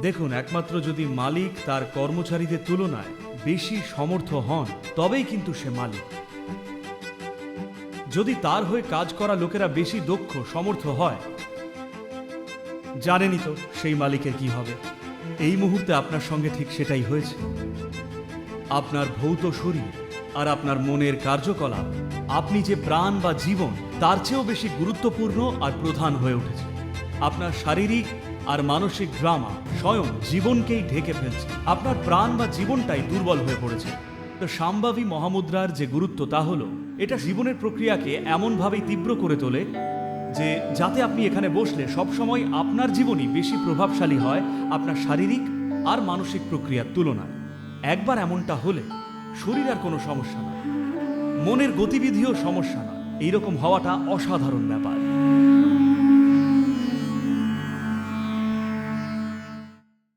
দেখুন, একমাত্র যদি মালিক তার কর্মচারীদের তুলনায় বেশি সমর্থ হন, তবেই কিন্তু সে মালিক। যদি তার হয়ে কাজ করা লোকেরা বেশি দক্ষ সমর্থ হয়, জানেনই তো সেই মালিকের কি হবে। এই মুহূর্তে আপনার সঙ্গে ঠিক সেটাই হয়েছে। আপনার ভৌত শরীর আর আপনার মনের কার্যকলাপ, আপনি যে প্রাণ বা জীবন, তার চেয়েও বেশি গুরুত্বপূর্ণ আর প্রধান হয়ে উঠেছে। আপনার শারীরিক আর মানসিক ড্রামা স্বয়ং জীবনকেই ঢেকে ফেলছে। আপনার প্রাণ বা জীবনটাই দুর্বল হয়ে পড়েছে। তো সাম্বাবী মহামুদ্রার যে গুরুত্ব, তা হলো এটা জীবনের প্রক্রিয়াকে এমনভাবেই তীব্র করে তোলে যে যাতে আপনি এখানে বসলে সবসময় আপনার জীবনই বেশি প্রভাবশালী হয় আপনার শারীরিক আর মানসিক প্রক্রিয়ার তুলনায়। একবার এমনটা হলে শরীর আর কোনো সমস্যা না, মনের গতিবিধিও সমস্যা না। এইরকম হওয়াটা অসাধারণ ব্যাপার।